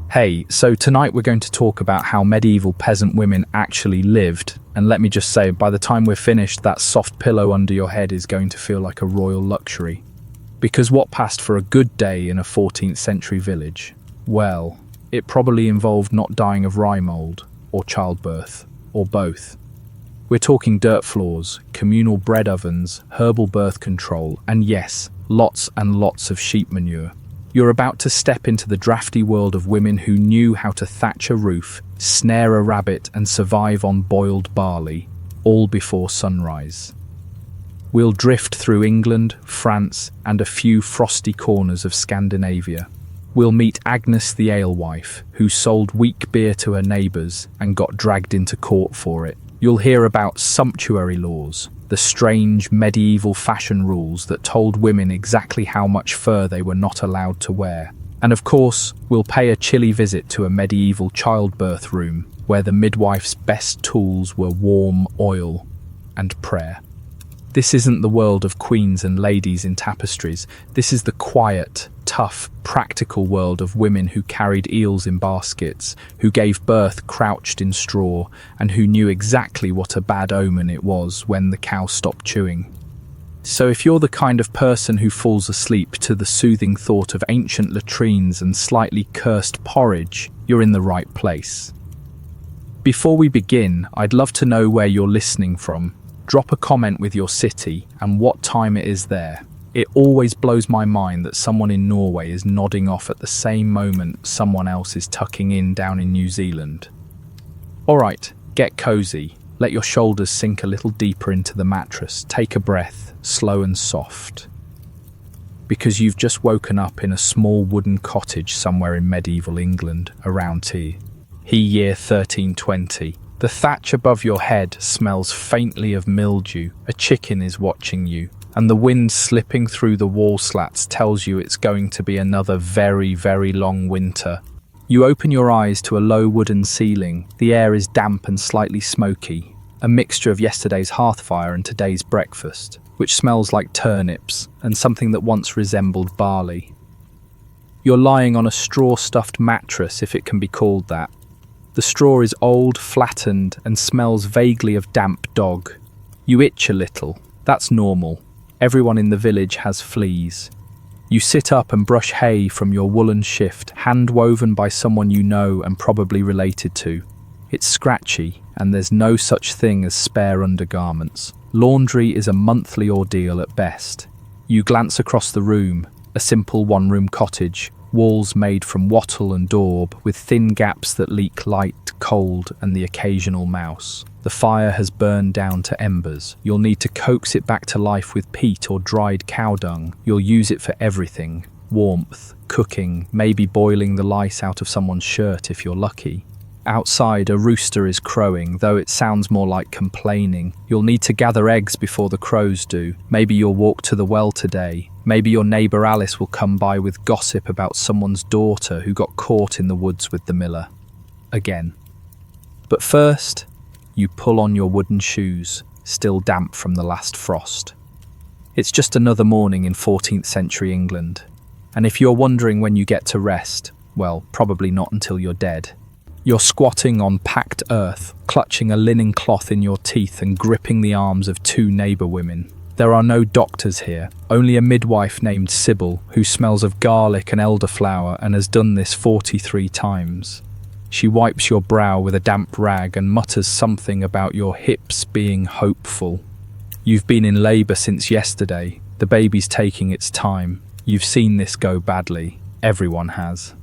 Hey, so tonight we're going to talk about how medieval peasant women actually lived. And let me just say, by the time we're finished, that soft pillow under your head is going to feel like a royal luxury. Because what passed for a good day in a 14th century village? Well, it probably involved not dying of rye mold, or childbirth, or both. We're talking dirt floors, communal bread ovens, herbal birth control, and yes, lots and lots of sheep manure. You're about to step into the drafty world of women who knew how to thatch a roof, snare a rabbit, and survive on boiled barley, all before sunrise. We'll drift through England, France, and a few frosty corners of Scandinavia. We'll meet Agnes the alewife, who sold weak beer to her neighbours and got dragged into court for it. You'll hear about sumptuary laws, the strange medieval fashion rules that told women exactly how much fur they were not allowed to wear. And of course, we'll pay a chilly visit to a medieval childbirth room where the midwife's best tools were warm oil and prayer. This isn't the world of queens and ladies in tapestries. This is the quiet, tough, practical world of women who carried eels in baskets, who gave birth crouched in straw, and who knew exactly what a bad omen it was when the cow stopped chewing. So if you're the kind of person who falls asleep to the soothing thought of ancient latrines and slightly cursed porridge, you're in the right place. Before we begin, I'd love to know where you're listening from. Drop a comment with your city and what time it is there. It always blows my mind that someone in Norway is nodding off at the same moment someone else is tucking in down in New Zealand. Alright, get cozy. Let your shoulders sink a little deeper into the mattress. Take a breath, slow and soft. Because you've just woken up in a small wooden cottage somewhere in medieval England around year 1320. The thatch above your head smells faintly of mildew, a chicken is watching you, and the wind slipping through the wall slats tells you it's going to be another very, very long winter. You open your eyes to a low wooden ceiling. The air is damp and slightly smoky, a mixture of yesterday's hearth fire and today's breakfast, which smells like turnips and something that once resembled barley. You're lying on a straw-stuffed mattress, if it can be called that. The straw is old, flattened, and smells vaguely of damp dog. You itch a little. That's normal. Everyone in the village has fleas. You sit up and brush hay from your woolen shift, hand-woven by someone you know and probably related to. It's scratchy, and there's no such thing as spare undergarments. Laundry is a monthly ordeal at best. You glance across the room, a simple one-room cottage, walls made from wattle and daub, with thin gaps that leak light, cold, and the occasional mouse. The fire has burned down to embers. You'll need to coax it back to life with peat or dried cow dung. You'll use it for everything. Warmth, cooking, maybe boiling the lice out of someone's shirt if you're lucky. Outside, a rooster is crowing, though it sounds more like complaining. You'll need to gather eggs before the crows do. Maybe you'll walk to the well today. Maybe your neighbour Alice will come by with gossip about someone's daughter who got caught in the woods with the miller. Again. But first, you pull on your wooden shoes, still damp from the last frost. It's just another morning in 14th century England. And if you're wondering when you get to rest, well, probably not until you're dead. You're squatting on packed earth, clutching a linen cloth in your teeth and gripping the arms of two neighbour women. There are no doctors here, only a midwife named Sybil, who smells of garlic and elderflower and has done this 43 times. She wipes your brow with a damp rag and mutters something about your hips being hopeful. You've been in labour since yesterday. The baby's taking its time. You've seen this go badly. Everyone has.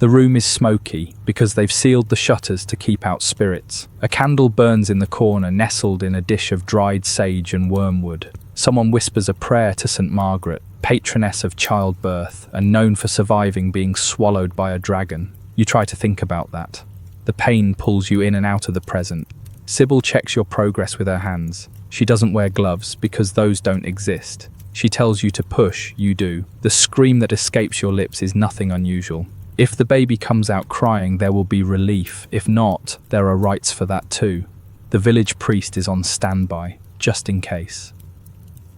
The room is smoky because they've sealed the shutters to keep out spirits. A candle burns in the corner, nestled in a dish of dried sage and wormwood. Someone whispers a prayer to St. Margaret, patroness of childbirth and known for surviving being swallowed by a dragon. You try to think about that. The pain pulls you in and out of the present. Sybil checks your progress with her hands. She doesn't wear gloves because those don't exist. She tells you to push, you do. The scream that escapes your lips is nothing unusual. If the baby comes out crying, there will be relief. If not, there are rites for that too. The village priest is on standby, just in case.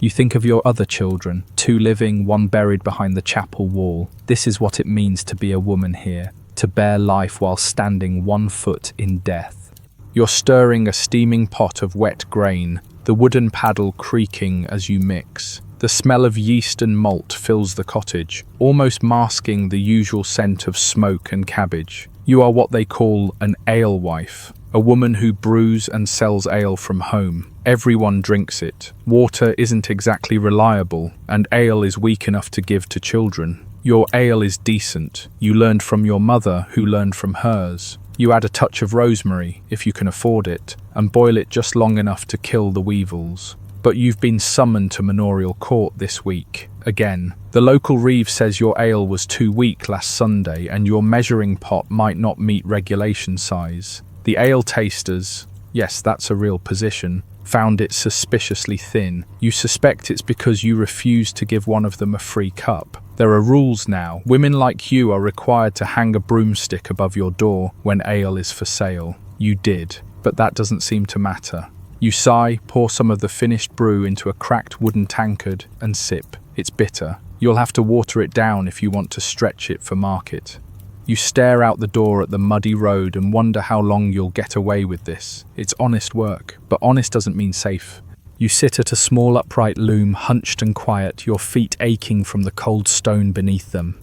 You think of your other children, 2 living, 1 buried behind the chapel wall. This is what it means to be a woman here, to bear life while standing 1 foot in death. You're stirring a steaming pot of wet grain, the wooden paddle creaking as you mix. The smell of yeast and malt fills the cottage, almost masking the usual scent of smoke and cabbage. You are what they call an alewife, a woman who brews and sells ale from home. Everyone drinks it. Water isn't exactly reliable, and ale is weak enough to give to children. Your ale is decent. You learned from your mother, who learned from hers. You add a touch of rosemary, if you can afford it, and boil it just long enough to kill the weevils. But you've been summoned to manorial court this week. Again, the local reeve says your ale was too weak last Sunday and your measuring pot might not meet regulation size. The ale tasters, yes, that's a real position, found it suspiciously thin. You suspect it's because you refused to give one of them a free cup. There are rules now. Women like you are required to hang a broomstick above your door when ale is for sale. You did, but that doesn't seem to matter. You sigh, pour some of the finished brew into a cracked wooden tankard and sip. It's bitter. You'll have to water it down if you want to stretch it for market. You stare out the door at the muddy road and wonder how long you'll get away with this. It's honest work, but honest doesn't mean safe. You sit at a small upright loom, hunched and quiet, your feet aching from the cold stone beneath them.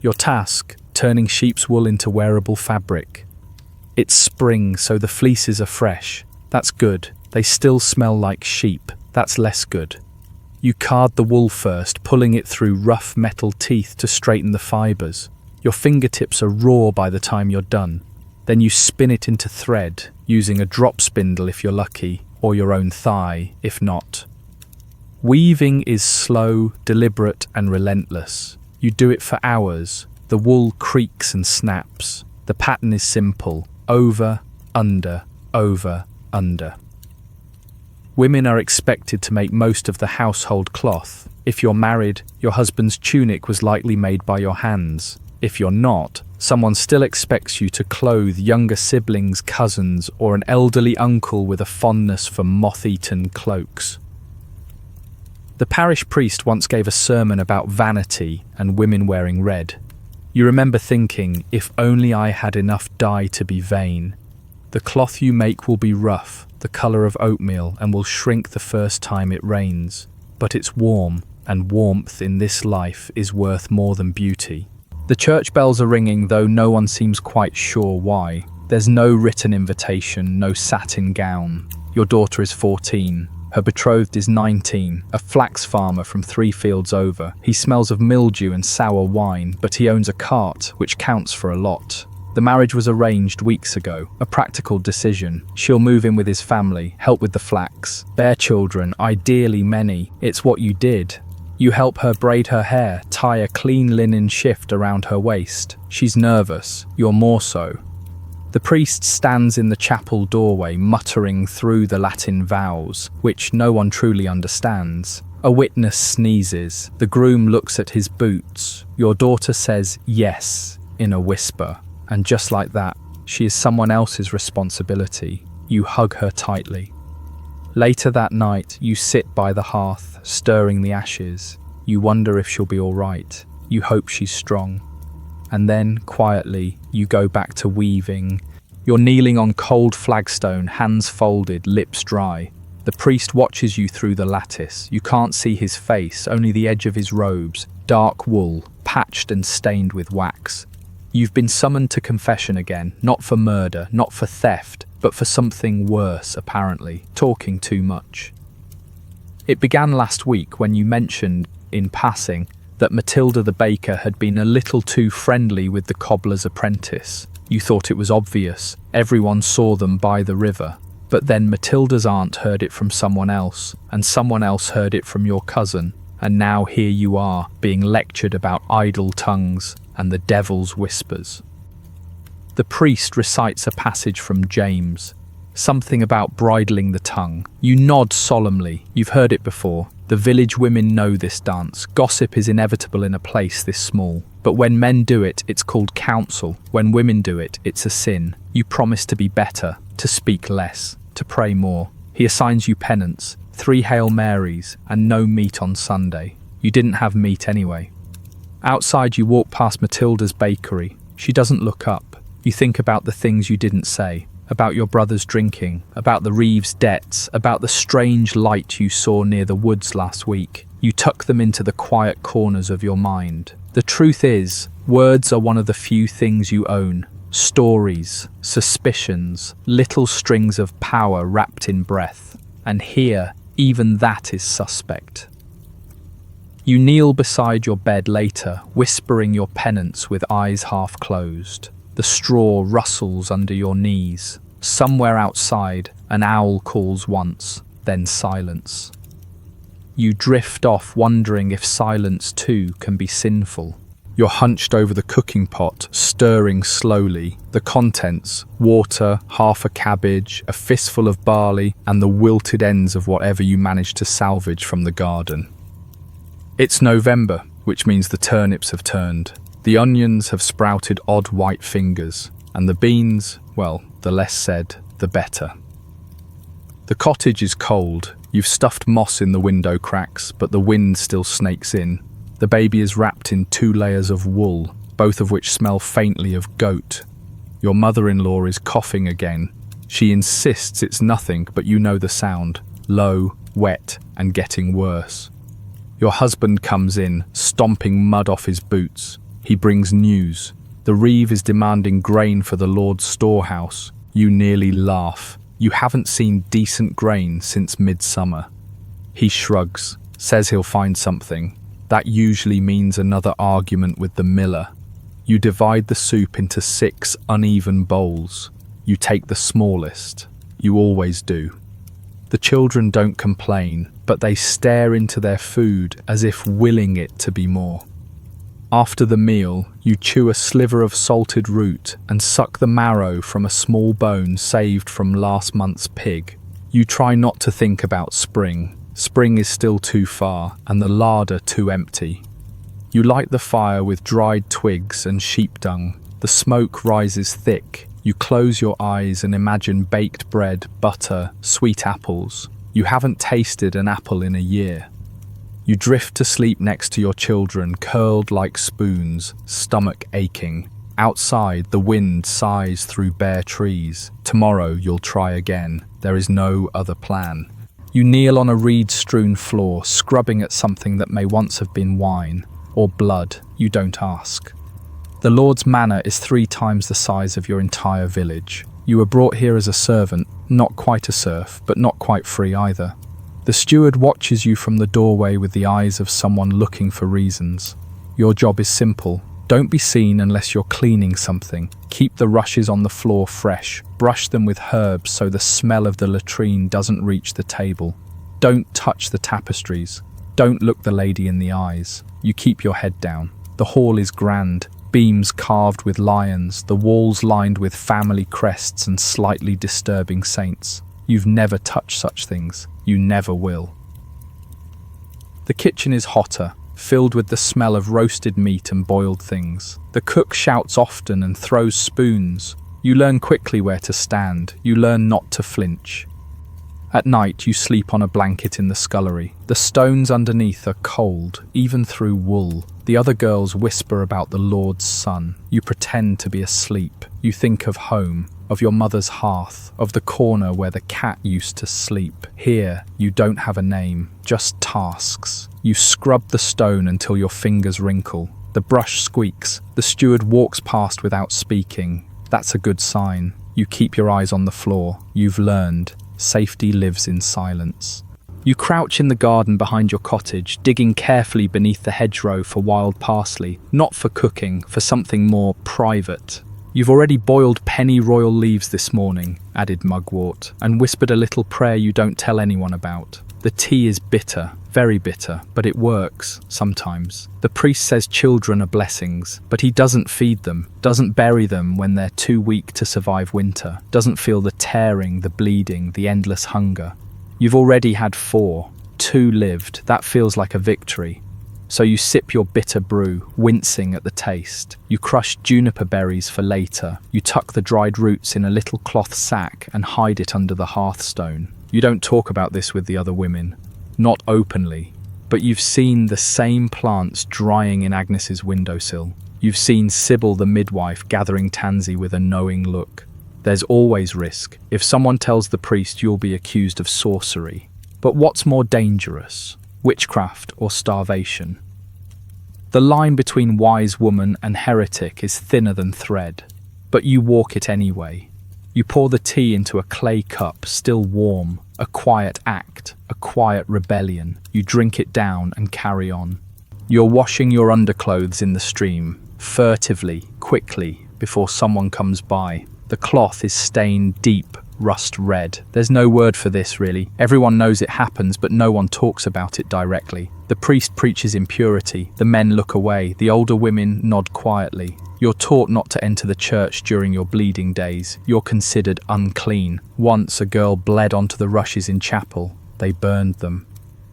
Your task, turning sheep's wool into wearable fabric. It's spring, so the fleeces are fresh. That's good. They still smell like sheep. That's less good. You card the wool first, pulling it through rough metal teeth to straighten the fibers. Your fingertips are raw by the time you're done. Then you spin it into thread, using a drop spindle if you're lucky, or your own thigh if not. Weaving is slow, deliberate, and relentless. You do it for hours. The wool creaks and snaps. The pattern is simple: over, under, over, under. Women are expected to make most of the household cloth. If you're married, your husband's tunic was likely made by your hands. If you're not, someone still expects you to clothe younger siblings, cousins, or an elderly uncle with a fondness for moth-eaten cloaks. The parish priest once gave a sermon about vanity and women wearing red. You remember thinking, if only I had enough dye to be vain. The cloth you make will be rough, the colour of oatmeal, and will shrink the first time it rains. But it's warm, and warmth in this life is worth more than beauty. The church bells are ringing, though no one seems quite sure why. There's no written invitation, no satin gown. Your daughter is 14. Her betrothed is 19, a flax farmer from 3 fields over. He smells of mildew and sour wine, but he owns a cart, which counts for a lot. The marriage was arranged weeks ago, a practical decision. She'll move in with his family, help with the flax, bear children, ideally many. It's what you did. You help her braid her hair, tie a clean linen shift around her waist. She's nervous, you're more so. The priest stands in the chapel doorway, muttering through the Latin vows, which no one truly understands. A witness sneezes. The groom looks at his boots. Your daughter says yes, in a whisper. And just like that, she is someone else's responsibility. You hug her tightly. Later that night, you sit by the hearth, stirring the ashes. You wonder if she'll be all right. You hope she's strong. And then, quietly, you go back to weaving. You're kneeling on cold flagstone, hands folded, lips dry. The priest watches you through the lattice. You can't see his face, only the edge of his robes, dark wool, patched and stained with wax. You've been summoned to confession again, not for murder, not for theft, but for something worse, apparently, talking too much. It began last week when you mentioned, in passing, that Matilda the baker had been a little too friendly with the cobbler's apprentice. You thought it was obvious, everyone saw them by the river. But then Matilda's aunt heard it from someone else, and someone else heard it from your cousin, and now here you are, being lectured about idle tongues and the devil's whispers. The priest recites a passage from James, something about bridling the tongue. You nod solemnly. You've heard it before. The village women know this dance. Gossip is inevitable in a place this small. But when men do it, it's called counsel. When women do it, it's a sin. You promise to be better, to speak less, to pray more. He assigns you penance, 3 Hail Marys, and no meat on Sunday. You didn't have meat anyway. Outside, you walk past Matilda's bakery. She doesn't look up. You think about the things you didn't say, about your brother's drinking, about the Reeves' debts, about the strange light you saw near the woods last week. You tuck them into the quiet corners of your mind. The truth is, words are one of the few things you own. Stories, suspicions, little strings of power wrapped in breath. And here, even that is suspect. You kneel beside your bed later, whispering your penance with eyes half closed. The straw rustles under your knees. Somewhere outside, an owl calls once, then silence. You drift off, wondering if silence too can be sinful. You're hunched over the cooking pot, stirring slowly. The contents: water, half a cabbage, a fistful of barley, and the wilted ends of whatever you managed to salvage from the garden. It's November, which means the turnips have turned. The onions have sprouted odd white fingers, and the beans, well, the less said, the better. The cottage is cold. You've stuffed moss in the window cracks, but the wind still snakes in. The baby is wrapped in 2 layers of wool, both of which smell faintly of goat. Your mother-in-law is coughing again. She insists it's nothing, but you know the sound, low, wet, and getting worse. Your husband comes in, stomping mud off his boots. He brings news. The Reeve is demanding grain for the Lord's storehouse. You nearly laugh. You haven't seen decent grain since midsummer. He shrugs, says he'll find something. That usually means another argument with the miller. You divide the soup into 6 uneven bowls. You take the smallest. You always do. The children don't complain, but they stare into their food as if willing it to be more. After the meal, you chew a sliver of salted root and suck the marrow from a small bone saved from last month's pig. You try not to think about spring. Spring is still too far, and the larder too empty. You light the fire with dried twigs and sheep dung. The smoke rises thick. You close your eyes and imagine baked bread, butter, sweet apples. You haven't tasted an apple in a year. You drift to sleep next to your children, curled like spoons, stomach aching. Outside, the wind sighs through bare trees. Tomorrow you'll try again. There is no other plan. You kneel on a reed-strewn floor, scrubbing at something that may once have been wine, or blood, you don't ask. The Lord's manor is 3 times the size of your entire village. You were brought here as a servant, not quite a serf, but not quite free either. The steward watches you from the doorway with the eyes of someone looking for reasons. Your job is simple. Don't be seen unless you're cleaning something. Keep the rushes on the floor fresh. Brush them with herbs so the smell of the latrine doesn't reach the table. Don't touch the tapestries. Don't look the lady in the eyes. You keep your head down. The hall is grand. Beams carved with lions, the walls lined with family crests and slightly disturbing saints. You've never touched such things. You never will. The kitchen is hotter, filled with the smell of roasted meat and boiled things. The cook shouts often and throws spoons. You learn quickly where to stand. You learn not to flinch. At night, you sleep on a blanket in the scullery. The stones underneath are cold, even through wool. The other girls whisper about the Lord's Son. You pretend to be asleep. You think of home, of your mother's hearth, of the corner where the cat used to sleep. Here, you don't have a name, just tasks. You scrub the stone until your fingers wrinkle. The brush squeaks. The steward walks past without speaking. That's a good sign. You keep your eyes on the floor. You've learned. Safety lives in silence. You crouch in the garden behind your cottage, digging carefully beneath the hedgerow for wild parsley, not for cooking, for something more private. You've already boiled pennyroyal leaves this morning, added Mugwort, and whispered a little prayer you don't tell anyone about. The tea is bitter, very bitter, but it works, sometimes. The priest says children are blessings, but he doesn't feed them, doesn't bury them when they're too weak to survive winter, doesn't feel the tearing, the bleeding, the endless hunger. You've already had 4. 2 lived, that feels like a victory. So you sip your bitter brew, wincing at the taste. You crush juniper berries for later. You tuck the dried roots in a little cloth sack and hide it under the hearthstone. You don't talk about this with the other women, not openly, but you've seen the same plants drying in Agnes's windowsill. You've seen Sybil the midwife gathering tansy with a knowing look. There's always risk. If someone tells the priest, you'll be accused of sorcery. But what's more dangerous? Witchcraft or starvation? The line between wise woman and heretic is thinner than thread, but you walk it anyway. You pour the tea into a clay cup, still warm, a quiet act, a quiet rebellion. You drink it down and carry on. You're washing your underclothes in the stream, furtively, quickly, before someone comes by. The cloth is stained deep, rust red. There's no word for this, really. Everyone knows it happens, but no one talks about it directly. The priest preaches impurity. The men look away. The older women nod quietly. You're taught not to enter the church during your bleeding days. You're considered unclean. Once a girl bled onto the rushes in chapel. They burned them.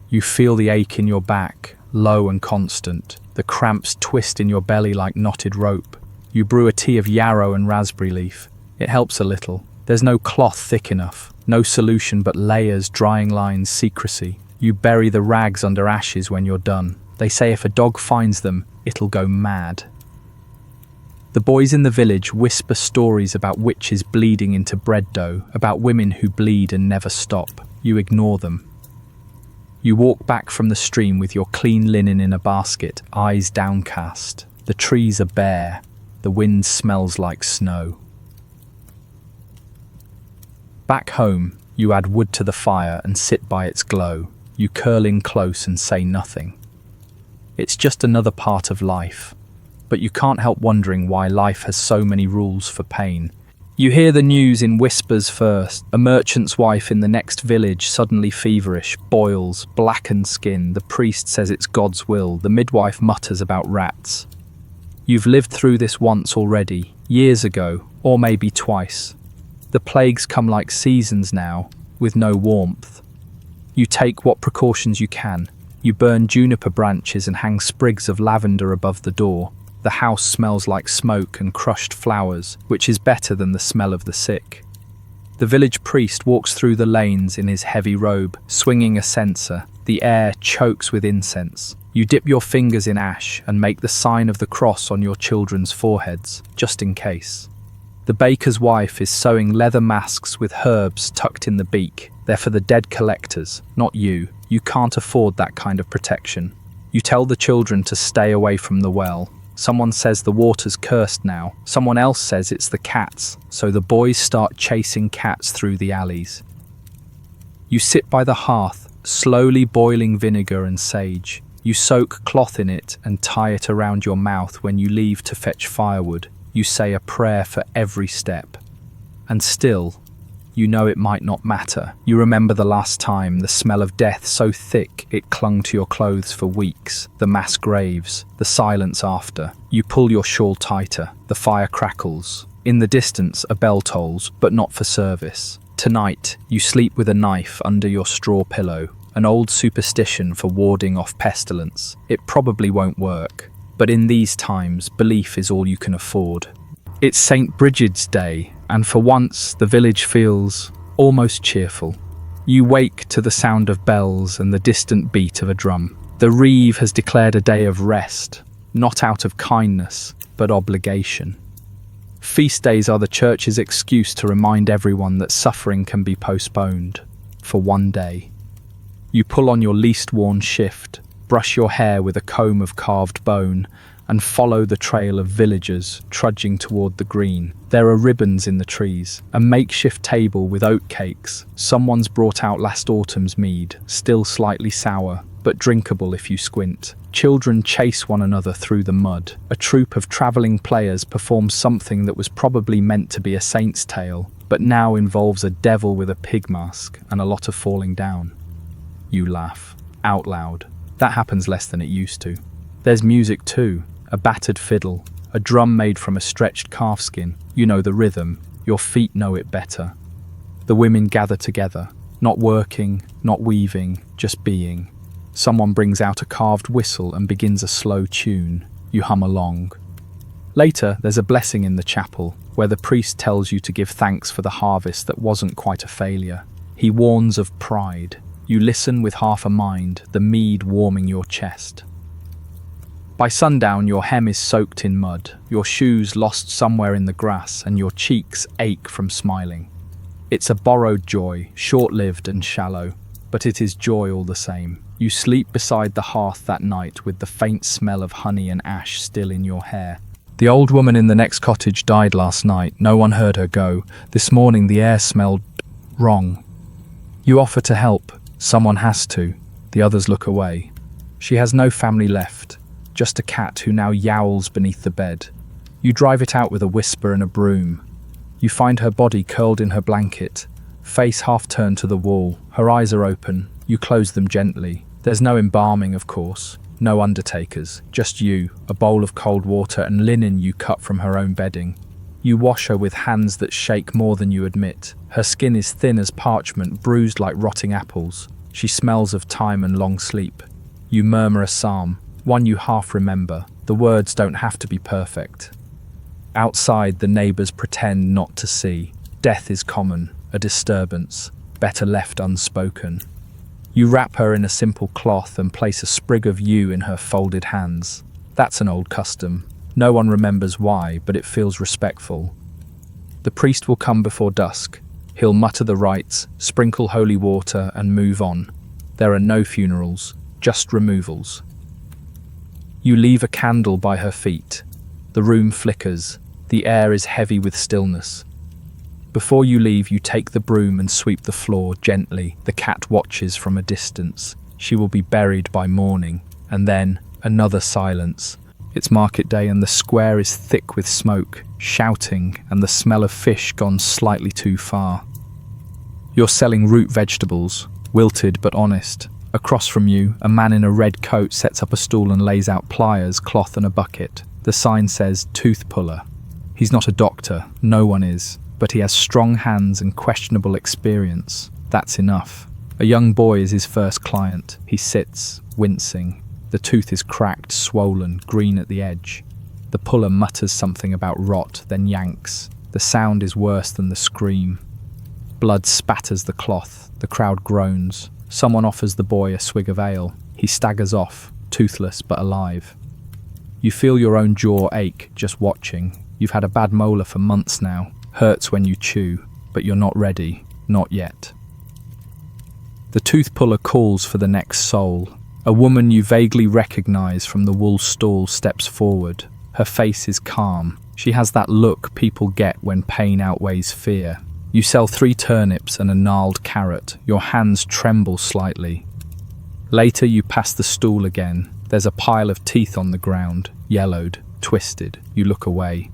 You feel the ache in your back, low and constant. The cramps twist in your belly like knotted rope. You brew a tea of yarrow and raspberry leaf. It helps a little. There's no cloth thick enough. No solution but layers, drying lines, secrecy. You bury the rags under ashes when you're done. They say if a dog finds them, it'll go mad. The boys in the village whisper stories about witches bleeding into bread dough, about women who bleed and never stop. You ignore them. You walk back from the stream with your clean linen in a basket, eyes downcast. The trees are bare. The wind smells like snow. Back home, you add wood to the fire and sit by its glow. You curl in close and say nothing. It's just another part of life. But you can't help wondering why life has so many rules for pain. You hear the news in whispers first. A merchant's wife in the next village, suddenly feverish, boils, blackened skin. The priest says it's God's will. The midwife mutters about rats. You've lived through this once already, years ago, or maybe twice. The plagues come like seasons now, with no warmth. You take what precautions you can. You burn juniper branches and hang sprigs of lavender above the door. The house smells like smoke and crushed flowers, which is better than the smell of the sick. The village priest walks through the lanes in his heavy robe, swinging a censer. The air chokes with incense. You dip your fingers in ash and make the sign of the cross on your children's foreheads, just in case. The baker's wife is sewing leather masks with herbs tucked in the beak. They're for the dead collectors, not you. You can't afford that kind of protection. You tell the children to stay away from the well. Someone says the water's cursed now. Someone else says it's the cats, so the boys start chasing cats through the alleys. You sit by the hearth, slowly boiling vinegar and sage. You soak cloth in it and tie it around your mouth when you leave to fetch firewood. You say a prayer for every step. And still, you know it might not matter. You remember the last time, the smell of death so thick it clung to your clothes for weeks, the mass graves, the silence after. You pull your shawl tighter, the fire crackles. In the distance, a bell tolls, but not for service. Tonight, you sleep with a knife under your straw pillow, an old superstition for warding off pestilence. It probably won't work, but in these times, belief is all you can afford. It's St. Bridget's Day, and for once the village feels almost cheerful. You wake to the sound of bells and the distant beat of a drum. The reeve has declared a day of rest, not out of kindness, but obligation. Feast days are the church's excuse to remind everyone that suffering can be postponed for one day. You pull on your least worn shift, brush your hair with a comb of carved bone, and follow the trail of villagers trudging toward the green. There are ribbons in the trees, a makeshift table with oat cakes. Someone's brought out last autumn's mead, still slightly sour, but drinkable if you squint. Children chase one another through the mud. A troupe of travelling players performs something that was probably meant to be a saint's tale, but now involves a devil with a pig mask and a lot of falling down. You laugh, out loud. That happens less than it used to. There's music too. A battered fiddle, a drum made from a stretched calfskin. You know the rhythm, your feet know it better. The women gather together, not working, not weaving, just being. Someone brings out a carved whistle and begins a slow tune. You hum along. Later, there's a blessing in the chapel, where the priest tells you to give thanks for the harvest that wasn't quite a failure. He warns of pride. You listen with half a mind, the mead warming your chest. By sundown, your hem is soaked in mud, your shoes lost somewhere in the grass, and your cheeks ache from smiling. It's a borrowed joy, short-lived and shallow, but it is joy all the same. You sleep beside the hearth that night with the faint smell of honey and ash still in your hair. The old woman in the next cottage died last night. No one heard her go. This morning the air smelled wrong. You offer to help. Someone has to. The others look away. She has no family left, just a cat who now yowls beneath the bed. You drive it out with a whisper and a broom. You find her body curled in her blanket, face half turned to the wall. Her eyes are open. You close them gently. There's no embalming, of course. No undertakers, just you, a bowl of cold water and linen you cut from her own bedding. You wash her with hands that shake more than you admit. Her skin is thin as parchment, bruised like rotting apples. She smells of time and long sleep. You murmur a psalm, one you half remember. The words don't have to be perfect. Outside, the neighbours pretend not to see. Death is common, a disturbance, better left unspoken. You wrap her in a simple cloth and place a sprig of yew in her folded hands. That's an old custom. No one remembers why, but it feels respectful. The priest will come before dusk. He'll mutter the rites, sprinkle holy water, and move on. There are no funerals, just removals. You leave a candle by her feet. The room flickers. The air is heavy with stillness. Before you leave, you take the broom and sweep the floor gently. The cat watches from a distance. She will be buried by morning. And then, another silence. It's market day and the square is thick with smoke, shouting, and the smell of fish gone slightly too far. You're selling root vegetables, wilted but honest. Across from you, a man in a red coat sets up a stool and lays out pliers, cloth and a bucket. The sign says, tooth puller. He's not a doctor, no one is. But he has strong hands and questionable experience. That's enough. A young boy is his first client. He sits, wincing. The tooth is cracked, swollen, green at the edge. The puller mutters something about rot, then yanks. The sound is worse than the scream. Blood spatters the cloth. The crowd groans. Someone offers the boy a swig of ale. He staggers off, toothless but alive. You feel your own jaw ache just watching. You've had a bad molar for months now. Hurts when you chew, but you're not ready, not yet. The tooth puller calls for the next soul. A woman you vaguely recognize from the wool stall steps forward. Her face is calm. She has that look people get when pain outweighs fear. You sell 3 turnips and a gnarled carrot. Your hands tremble slightly. Later you pass the stool again. There's a pile of teeth on the ground, yellowed, twisted. You look away.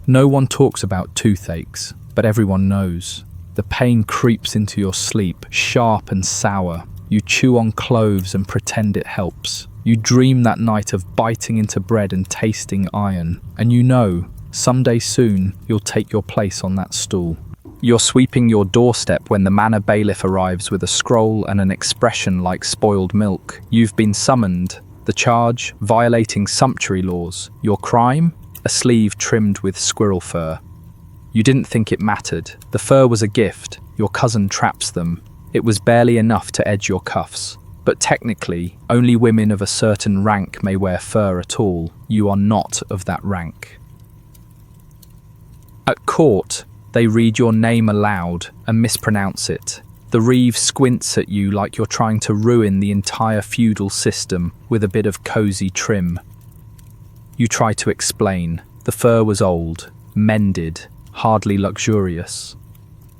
No one talks about toothaches, but everyone knows. The pain creeps into your sleep, sharp and sour. You chew on cloves and pretend it helps. You dream that night of biting into bread and tasting iron. And you know, someday soon, you'll take your place on that stool. You're sweeping your doorstep when the manor bailiff arrives with a scroll and an expression like spoiled milk. You've been summoned. The charge, violating sumptuary laws. Your crime? A sleeve trimmed with squirrel fur. You didn't think it mattered. The fur was a gift. Your cousin traps them. It was barely enough to edge your cuffs. But technically, only women of a certain rank may wear fur at all. You are not of that rank. At court, they read your name aloud and mispronounce it. The reeve squints at you like you're trying to ruin the entire feudal system with a bit of cozy trim. You try to explain. The fur was old, mended, hardly luxurious.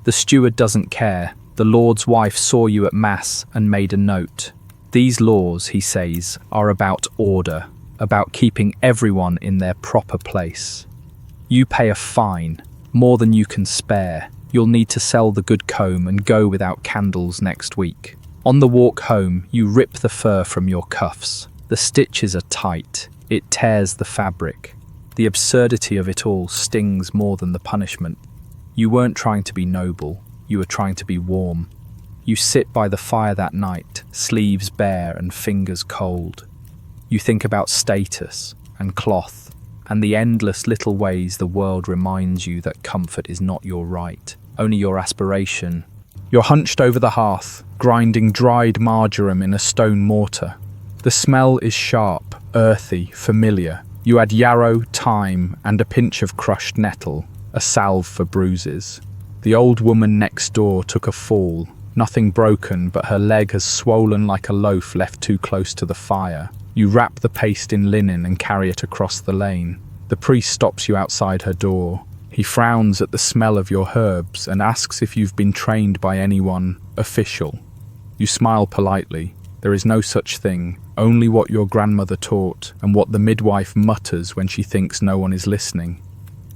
The steward doesn't care. The lord's wife saw you at mass and made a note. These laws, he says, are about order, about keeping everyone in their proper place. You pay a fine, more than you can spare. You'll need to sell the good comb and go without candles next week. On the walk home, you rip the fur from your cuffs. The stitches are tight. It tears the fabric. The absurdity of it all stings more than the punishment. You weren't trying to be noble. You were trying to be warm. You sit by the fire that night, sleeves bare and fingers cold. You think about status and cloth and the endless little ways the world reminds you that comfort is not your right, only your aspiration. You're hunched over the hearth, grinding dried marjoram in a stone mortar. The smell is sharp, earthy, familiar. You add yarrow, thyme, and a pinch of crushed nettle, a salve for bruises. The old woman next door took a fall. Nothing broken, but her leg has swollen like a loaf left too close to the fire. You wrap the paste in linen and carry it across the lane. The priest stops you outside her door. He frowns at the smell of your herbs and asks if you've been trained by anyone official. You smile politely. There is no such thing, only what your grandmother taught and what the midwife mutters when she thinks no one is listening.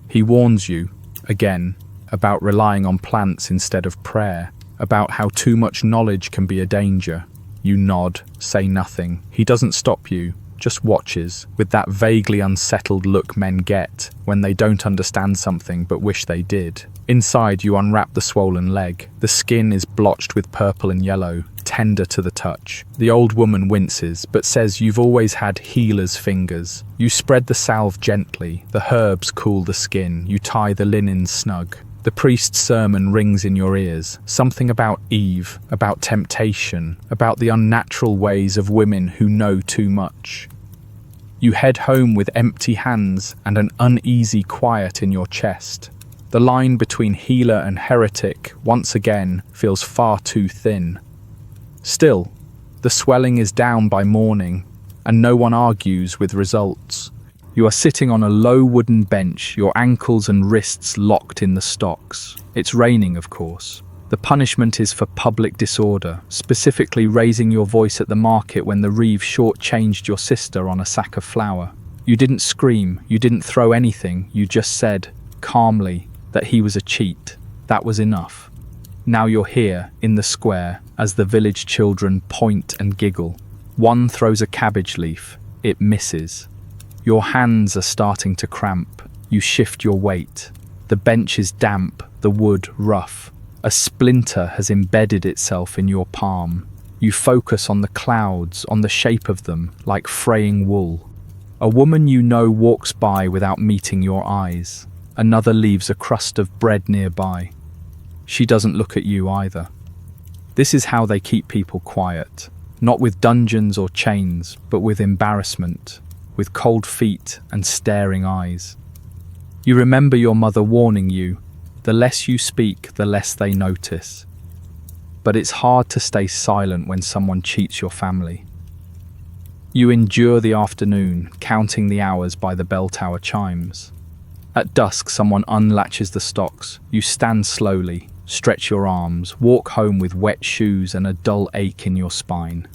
He warns you, again, about relying on plants instead of prayer, about how too much knowledge can be a danger. You nod, say nothing. He doesn't stop you, just watches, with that vaguely unsettled look men get when they don't understand something but wish they did. Inside, you unwrap the swollen leg. The skin is blotched with purple and yellow, tender to the touch. The old woman winces, but says you've always had healer's fingers. You spread the salve gently, the herbs cool the skin, you tie the linen snug. The priest's sermon rings in your ears, something about Eve, about temptation, about the unnatural ways of women who know too much. You head home with empty hands and an uneasy quiet in your chest. The line between healer and heretic, once again, feels far too thin. Still, the swelling is down by morning, and no one argues with results. You are sitting on a low wooden bench, your ankles and wrists locked in the stocks. It's raining, of course. The punishment is for public disorder, specifically raising your voice at the market when the reeve short-changed your sister on a sack of flour. You didn't scream, you didn't throw anything, you just said, calmly, that he was a cheat. That was enough. Now you're here, in the square, as the village children point and giggle. One throws a cabbage leaf. It misses. Your hands are starting to cramp. You shift your weight. The bench is damp, the wood rough. A splinter has embedded itself in your palm. You focus on the clouds, on the shape of them, like fraying wool. A woman you know walks by without meeting your eyes. Another leaves a crust of bread nearby. She doesn't look at you either. This is how they keep people quiet. Not with dungeons or chains, but with embarrassment, with cold feet and staring eyes. You remember your mother warning you, the less you speak, the less they notice. But it's hard to stay silent when someone cheats your family. You endure the afternoon, counting the hours by the bell tower chimes. At dusk, someone unlatches the stocks. You stand slowly, stretch your arms, walk home with wet shoes and a dull ache in your spine.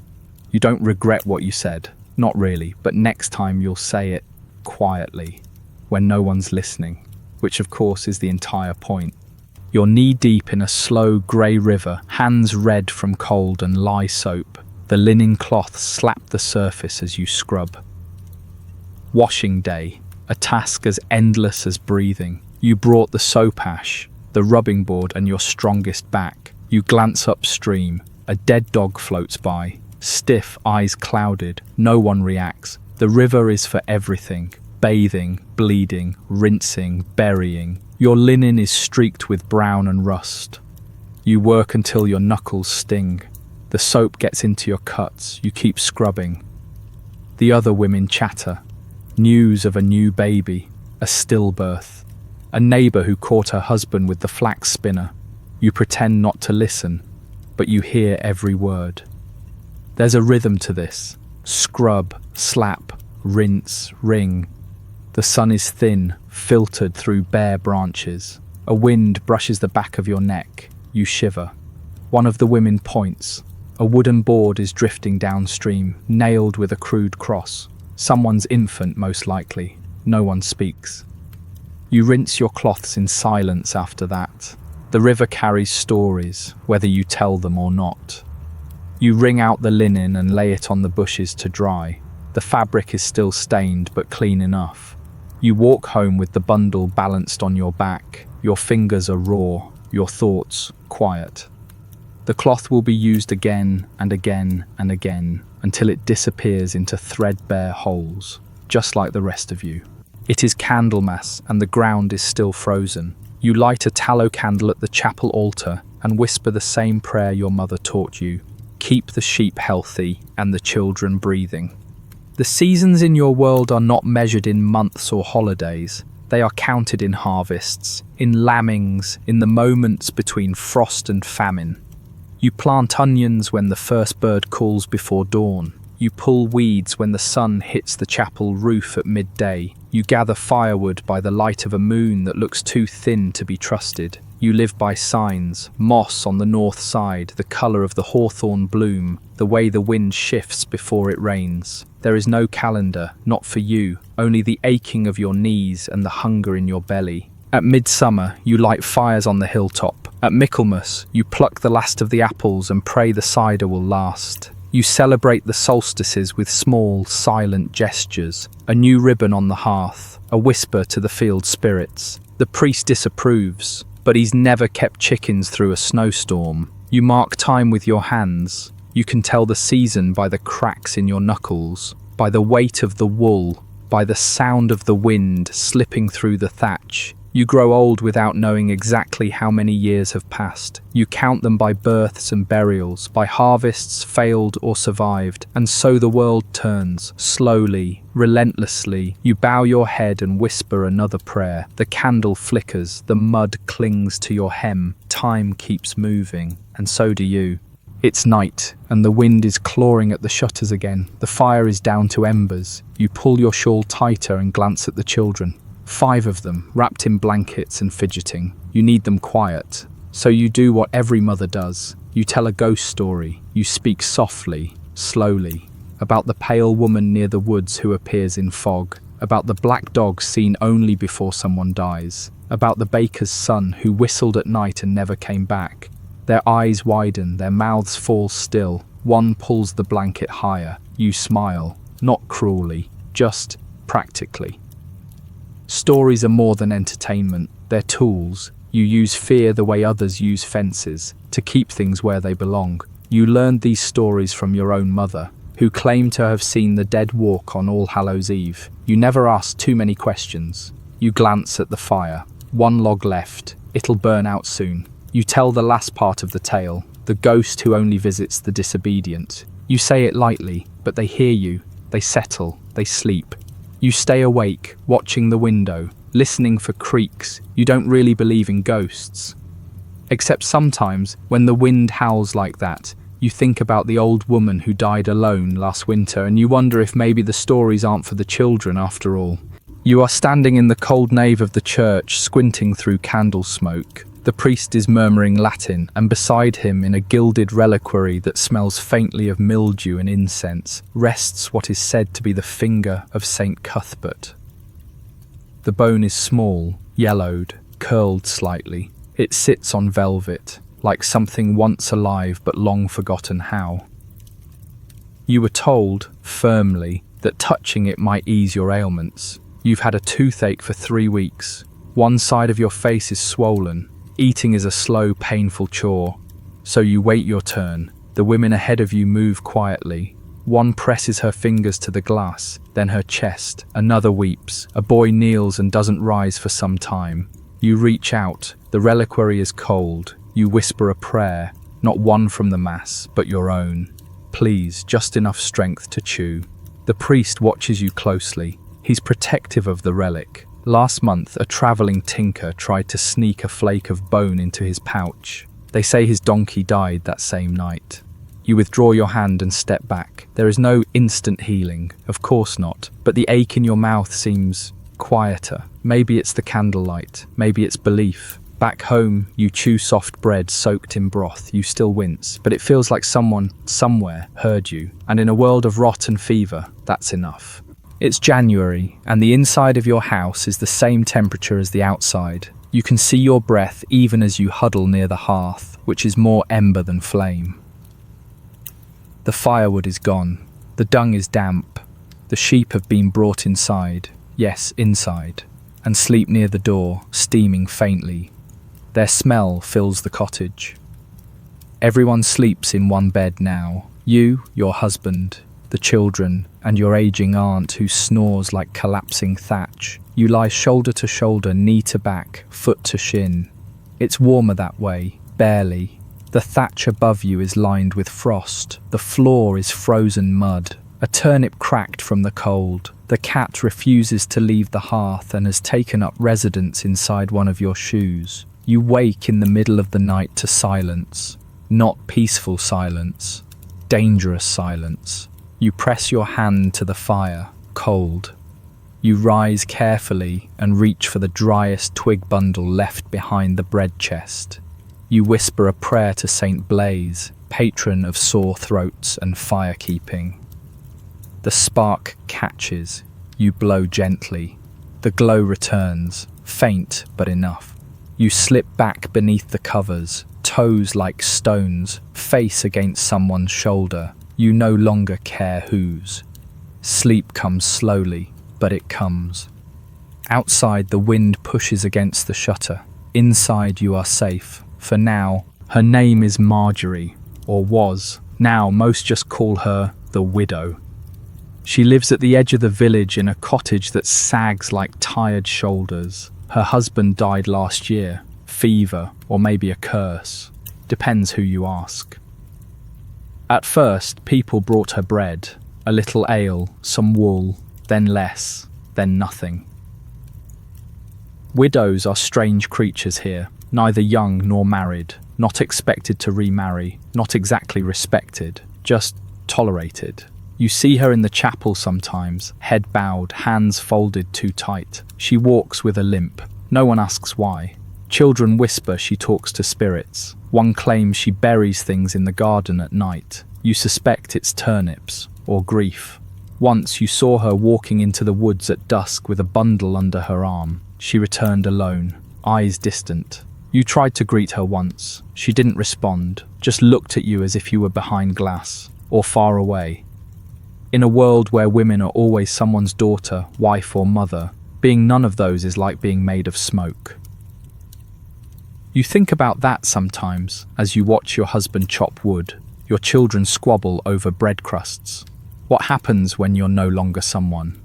You don't regret what you said. Not really, but next time you'll say it quietly, when no one's listening, which of course is the entire point. You're knee-deep in a slow grey river, hands red from cold and lye soap. The linen cloths slap the surface as you scrub. Washing day, a task as endless as breathing. You brought the soap ash, the rubbing board and your strongest back. You glance upstream, a dead dog floats by. Stiff, eyes clouded, no one reacts. The river is for everything. Bathing, bleeding, rinsing, burying. Your linen is streaked with brown and rust. You work until your knuckles sting. The soap gets into your cuts. You keep scrubbing. The other women chatter. News of a new baby, a stillbirth. A neighbour who caught her husband with the flax spinner. You pretend not to listen, but you hear every word. There's a rhythm to this. Scrub, slap, rinse, wring. The sun is thin, filtered through bare branches. A wind brushes the back of your neck. You shiver. One of the women points. A wooden board is drifting downstream, nailed with a crude cross. Someone's infant, most likely. No one speaks. You rinse your cloths in silence after that. The river carries stories, whether you tell them or not. You wring out the linen and lay it on the bushes to dry. The fabric is still stained, but clean enough. You walk home with the bundle balanced on your back. Your fingers are raw, your thoughts quiet. The cloth will be used again and again and again until it disappears into threadbare holes, just like the rest of you. It is Candlemas and the ground is still frozen. You light a tallow candle at the chapel altar and whisper the same prayer your mother taught you. Keep the sheep healthy and the children breathing. The seasons in your world are not measured in months or holidays. They are counted in harvests, in lambings, in the moments between frost and famine. You plant onions when the first bird calls before dawn. You pull weeds when the sun hits the chapel roof at midday. You gather firewood by the light of a moon that looks too thin to be trusted. You live by signs, moss on the north side, the colour of the hawthorn bloom, the way the wind shifts before it rains. There is no calendar, not for you, only the aching of your knees and the hunger in your belly. At midsummer, you light fires on the hilltop. At Michaelmas, you pluck the last of the apples and pray the cider will last. You celebrate the solstices with small, silent gestures, a new ribbon on the hearth, a whisper to the field spirits. The priest disapproves, but he's never kept chickens through a snowstorm. You mark time with your hands. You can tell the season by the cracks in your knuckles, by the weight of the wool, by the sound of the wind slipping through the thatch. You grow old without knowing exactly how many years have passed. You count them by births and burials, by harvests failed or survived, and so the world turns, slowly, relentlessly. You bow your head and whisper another prayer. The candle flickers, the mud clings to your hem, time keeps moving, and so do you. It's night, and the wind is clawing at the shutters again. The fire is down to embers. You pull your shawl tighter and glance at the children. 5 of them, wrapped in blankets and fidgeting. You need them quiet. So you do what every mother does. You tell a ghost story. You speak softly, slowly, about the pale woman near the woods who appears in fog, about the black dog seen only before someone dies, about the baker's son who whistled at night and never came back. Their eyes widen, their mouths fall still. One pulls the blanket higher. You smile, not cruelly, just practically. Stories are more than entertainment, they're tools. You use fear the way others use fences, to keep things where they belong. You learned these stories from your own mother, who claimed to have seen the dead walk on All Hallows Eve. You never ask too many questions. You glance at the fire. 1 log left, it'll burn out soon. You tell the last part of the tale, the ghost who only visits the disobedient. You say it lightly, but they hear you, they settle, they sleep. You stay awake, watching the window, listening for creaks. You don't really believe in ghosts. Except sometimes, when the wind howls like that, you think about the old woman who died alone last winter and you wonder if maybe the stories aren't for the children after all. You are standing in the cold nave of the church, squinting through candle smoke. The priest is murmuring Latin, and beside him, in a gilded reliquary that smells faintly of mildew and incense, rests what is said to be the finger of Saint Cuthbert. The bone is small, yellowed, curled slightly. It sits on velvet, like something once alive but long forgotten how. You were told, firmly, that touching it might ease your ailments. You've had a toothache for 3 weeks. One side of your face is swollen. Eating is a slow, painful chore. So you wait your turn. The women ahead of you move quietly. One presses her fingers to the glass, then her chest. Another weeps. A boy kneels and doesn't rise for some time. You reach out. The reliquary is cold. You whisper a prayer, not one from the Mass, but your own. Please, just enough strength to chew. The priest watches you closely. He's protective of the relic. Last month, a travelling tinker tried to sneak a flake of bone into his pouch. They say his donkey died that same night. You withdraw your hand and step back. There is no instant healing, of course not, but the ache in your mouth seems quieter. Maybe it's the candlelight, maybe it's belief. Back home, you chew soft bread soaked in broth. You still wince, but it feels like someone, somewhere, heard you. And in a world of rot and fever, that's enough. It's January, and the inside of your house is the same temperature as the outside. You can see your breath even as you huddle near the hearth, which is more ember than flame. The firewood is gone. The dung is damp. The sheep have been brought inside, yes, inside, and sleep near the door, steaming faintly. Their smell fills the cottage. Everyone sleeps in one bed now. You, your husband, the children, and your aging aunt who snores like collapsing thatch. You lie shoulder to shoulder, knee to back, foot to shin. It's warmer that way, barely. The thatch above you is lined with frost. The floor is frozen mud. A turnip cracked from the cold. The cat refuses to leave the hearth and has taken up residence inside one of your shoes. You wake in the middle of the night to silence. Not peaceful silence. Dangerous silence. You press your hand to the fire, cold. You rise carefully and reach for the driest twig bundle left behind the bread chest. You whisper a prayer to Saint Blaise, patron of sore throats and firekeeping. The spark catches. You blow gently. The glow returns, faint but enough. You slip back beneath the covers, toes like stones, face against someone's shoulder. You no longer care whose. Sleep comes slowly, but it comes. Outside, the wind pushes against the shutter. Inside, you are safe. For now, her name is Marjorie, or was. Now, most just call her the widow. She lives at the edge of the village in a cottage that sags like tired shoulders. Her husband died last year. Fever, or maybe a curse. Depends who you ask. At first, people brought her bread, a little ale, some wool, then less, then nothing. Widows are strange creatures here, neither young nor married, not expected to remarry, not exactly respected, just tolerated. You see her in the chapel sometimes, head bowed, hands folded too tight. She walks with a limp. No one asks why. Children whisper she talks to spirits. One claims she buries things in the garden at night. You suspect it's turnips or grief. Once you saw her walking into the woods at dusk with a bundle under her arm. She returned alone, eyes distant. You tried to greet her once. She didn't respond, just looked at you as if you were behind glass or far away. In a world where women are always someone's daughter, wife or mother, being none of those is like being made of smoke. You think about that sometimes as you watch your husband chop wood, your children squabble over bread crusts. What happens when you're no longer someone?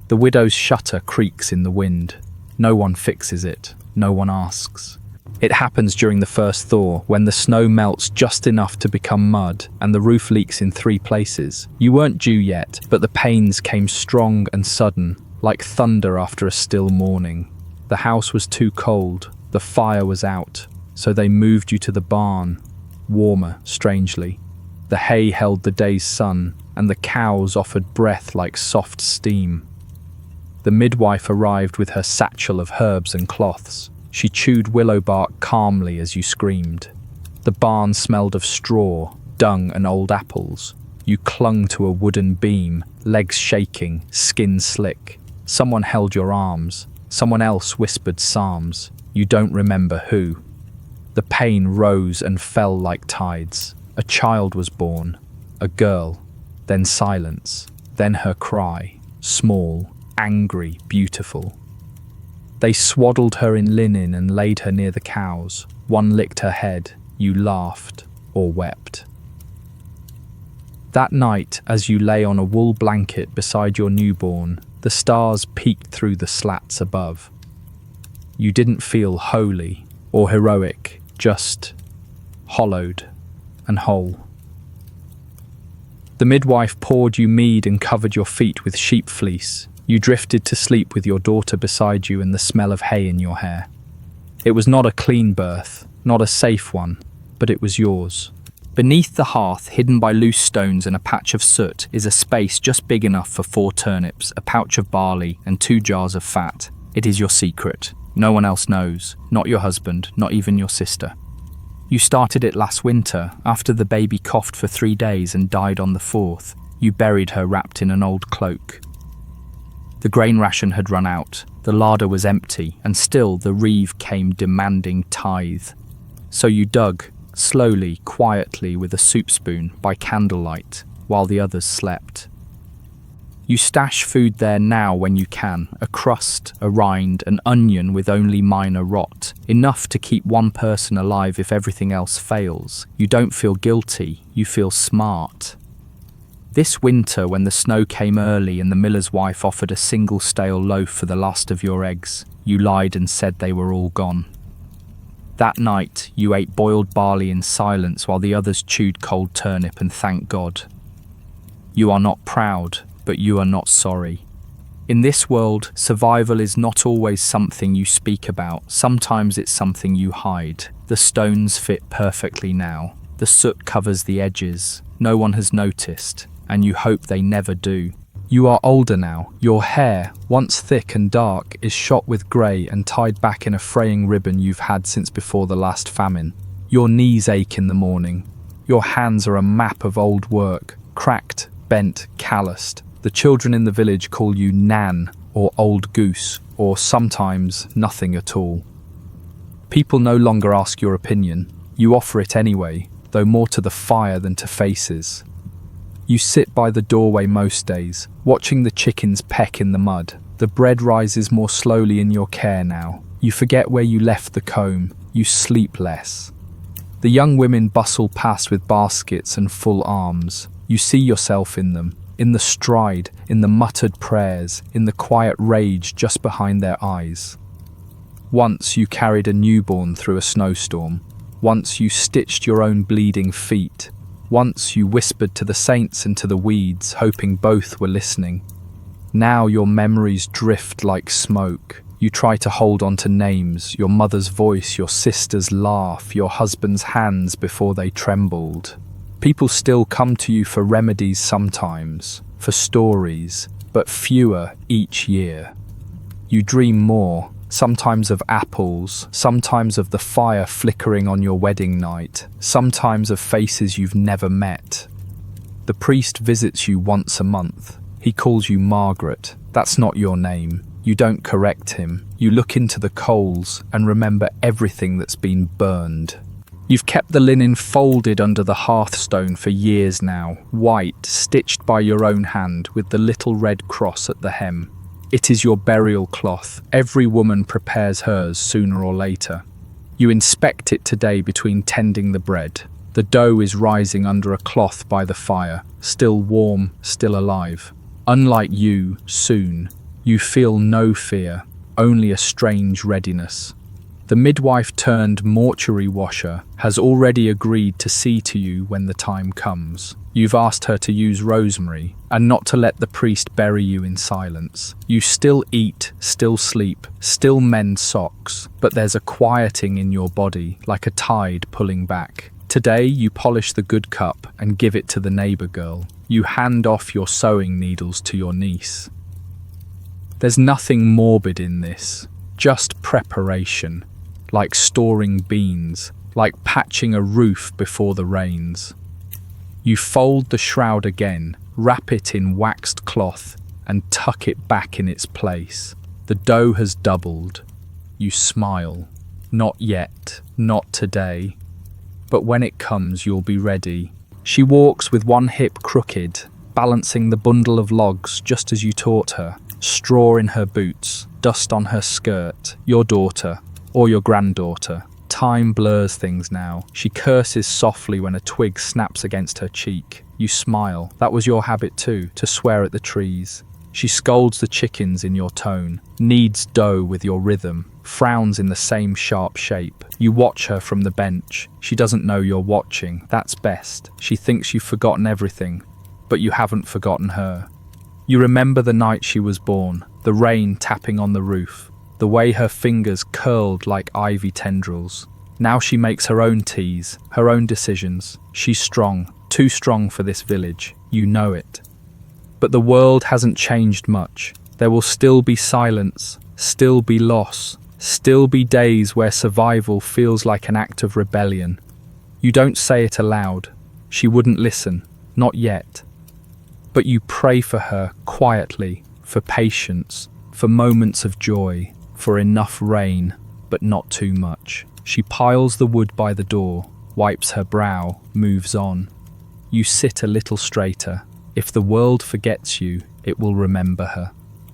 The widow's shutter creaks in the wind. No one fixes it. No one asks. It happens during the first thaw, when the snow melts just enough to become mud and the roof leaks in 3 places. You weren't due yet, but the pains came strong and sudden, like thunder after a still morning. The house was too cold. The fire was out, so they moved you to the barn. Warmer, strangely. The hay held the day's sun, and the cows offered breath like soft steam. The midwife arrived with her satchel of herbs and cloths. She chewed willow bark calmly as you screamed. The barn smelled of straw, dung and old apples. You clung to a wooden beam, legs shaking, skin slick. Someone held your arms. Someone else whispered psalms. You don't remember who. The pain rose and fell like tides. A child was born. A girl. Then silence. Then her cry. Small, angry, beautiful. They swaddled her in linen and laid her near the cows. One licked her head. You laughed or wept. That night, as you lay on a wool blanket beside your newborn, the stars peeked through the slats above. You didn't feel holy or heroic, just hollowed and whole. The midwife poured you mead and covered your feet with sheep fleece. You drifted to sleep with your daughter beside you and the smell of hay in your hair. It was not a clean birth, not a safe one, but it was yours. Beneath the hearth, hidden by loose stones and a patch of soot, is a space just big enough for 4 turnips, a pouch of barley, and 2 jars of fat. It is your secret. No one else knows, not your husband, not even your sister. You started it last winter, after the baby coughed for 3 days and died on the 4th. You buried her wrapped in an old cloak. The grain ration had run out, the larder was empty, and still the reeve came demanding tithe. So you dug, slowly, quietly, with a soup spoon, by candlelight, while the others slept. You stash food there now when you can, a crust, a rind, an onion with only minor rot, enough to keep one person alive if everything else fails. You don't feel guilty, you feel smart. This winter, when the snow came early and the miller's wife offered a single stale loaf for the last of your eggs, you lied and said they were all gone. That night, you ate boiled barley in silence while the others chewed cold turnip and thanked God. You are not proud, but you are not sorry. In this world, survival is not always something you speak about. Sometimes it's something you hide. The stones fit perfectly now. The soot covers the edges. No one has noticed, and you hope they never do. You are older now. Your hair, once thick and dark, is shot with grey and tied back in a fraying ribbon you've had since before the last famine. Your knees ache in the morning. Your hands are a map of old work, cracked, bent, calloused. The children in the village call you Nan, or Old Goose, or sometimes nothing at all. People no longer ask your opinion. You offer it anyway, though more to the fire than to faces. You sit by the doorway most days, watching the chickens peck in the mud. The bread rises more slowly in your care now. You forget where you left the comb. You sleep less. The young women bustle past with baskets and full arms. You see yourself in them. In the stride, in the muttered prayers, in the quiet rage just behind their eyes. Once you carried a newborn through a snowstorm. Once you stitched your own bleeding feet. Once you whispered to the saints and to the weeds, hoping both were listening. Now your memories drift like smoke. You try to hold on to names, your mother's voice, your sister's laugh, your husband's hands before they trembled. People still come to you for remedies sometimes, for stories, but fewer each year. You dream more, sometimes of apples, sometimes of the fire flickering on your wedding night, sometimes of faces you've never met. The priest visits you once a month. He calls you Margaret. That's not your name. You don't correct him. You look into the coals and remember everything that's been burned. You've kept the linen folded under the hearthstone for years now, white, stitched by your own hand with the little red cross at the hem. It is your burial cloth. Every woman prepares hers sooner or later. You inspect it today between tending the bread. The dough is rising under a cloth by the fire, still warm, still alive. Unlike you, soon, you feel no fear, only a strange readiness. The midwife turned mortuary washer has already agreed to see to you when the time comes. You've asked her to use rosemary and not to let the priest bury you in silence. You still eat, still sleep, still mend socks, but there's a quieting in your body, like a tide pulling back. Today you polish the good cup and give it to the neighbour girl. You hand off your sewing needles to your niece. There's nothing morbid in this, just preparation. Like storing beans, like patching a roof before the rains. You fold the shroud again, wrap it in waxed cloth, and tuck it back in its place. The dough has doubled. You smile. Not yet, not today. But when it comes, you'll be ready. She walks with one hip crooked, balancing the bundle of logs just as you taught her. Straw in her boots, dust on her skirt. Your daughter. Or your granddaughter. Time blurs things now. She curses softly when a twig snaps against her cheek. You smile. That was your habit too, to swear at the trees. She scolds the chickens in your tone, kneads dough with your rhythm, frowns in the same sharp shape. You watch her from the bench. She doesn't know you're watching. That's best. She thinks you've forgotten everything, but you haven't forgotten her. You remember the night she was born, the rain tapping on the roof, the way her fingers curled like ivy tendrils. Now she makes her own teas, her own decisions. She's strong, too strong for this village. You know it. But the world hasn't changed much. There will still be silence, still be loss, still be days where survival feels like an act of rebellion. You don't say it aloud. She wouldn't listen, not yet. But you pray for her quietly, for patience, for moments of joy, for enough rain, but not too much. She piles the wood by the door, wipes her brow, moves on. You sit a little straighter. If the world forgets you, it will remember her.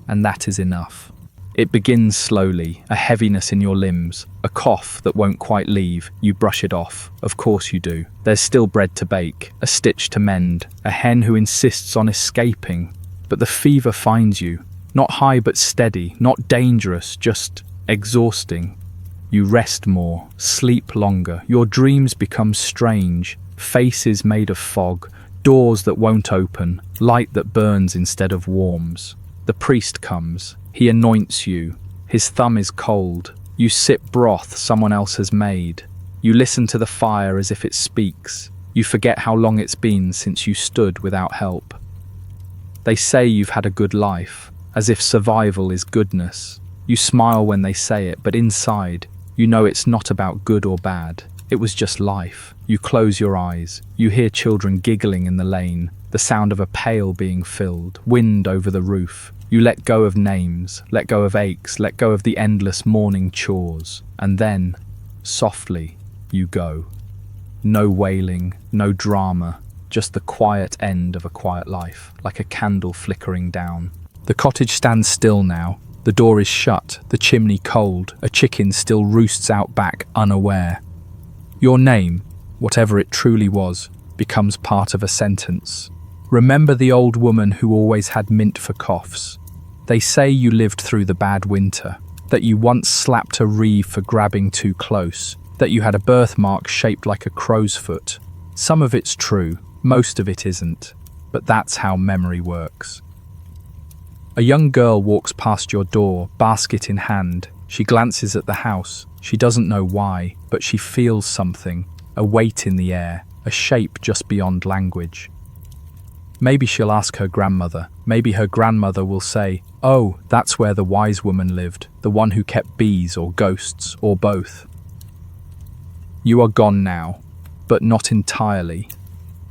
And that is enough. It begins slowly, a heaviness in your limbs, a cough that won't quite leave. You brush it off. Of course you do. There's still bread to bake, a stitch to mend, a hen who insists on escaping. But the fever finds you. Not high but steady, not dangerous, just exhausting. You rest more, sleep longer. Your dreams become strange. Faces made of fog, doors that won't open, light that burns instead of warms. The priest comes. He anoints you. His thumb is cold. You sip broth someone else has made. You listen to the fire as if it speaks. You forget how long it's been since you stood without help. They say you've had a good life, as if survival is goodness. You smile when they say it, but inside, you know it's not about good or bad. It was just life. You close your eyes. You hear children giggling in the lane, the sound of a pail being filled, wind over the roof. You let go of names, let go of aches, let go of the endless morning chores. And then, softly, you go. No wailing, no drama, just the quiet end of a quiet life, like a candle flickering down. The cottage stands still now. The door is shut, the chimney cold, a chicken still roosts out back unaware. Your name, whatever it truly was, becomes part of a sentence. Remember the old woman who always had mint for coughs. They say you lived through the bad winter, that you once slapped a reeve for grabbing too close, that you had a birthmark shaped like a crow's foot. Some of it's true, most of it isn't, but that's how memory works. A young girl walks past your door, basket in hand. She glances at the house. She doesn't know why, but she feels something, a weight in the air, a shape just beyond language. Maybe she'll ask her grandmother. Maybe her grandmother will say, "Oh, that's where the wise woman lived, the one who kept bees or ghosts or both." You are gone now, but not entirely.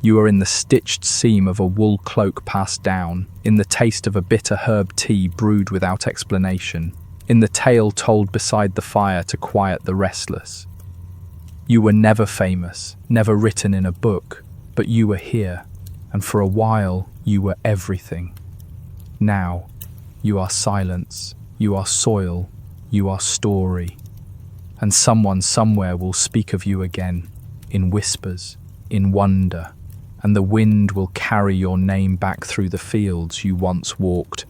You are in the stitched seam of a wool cloak passed down, in the taste of a bitter herb tea brewed without explanation, in the tale told beside the fire to quiet the restless. You were never famous, never written in a book, but you were here. And for a while, you were everything. Now, you are silence, you are soil, you are story. And someone somewhere will speak of you again, in whispers, in wonder, and the wind will carry your name back through the fields you once walked,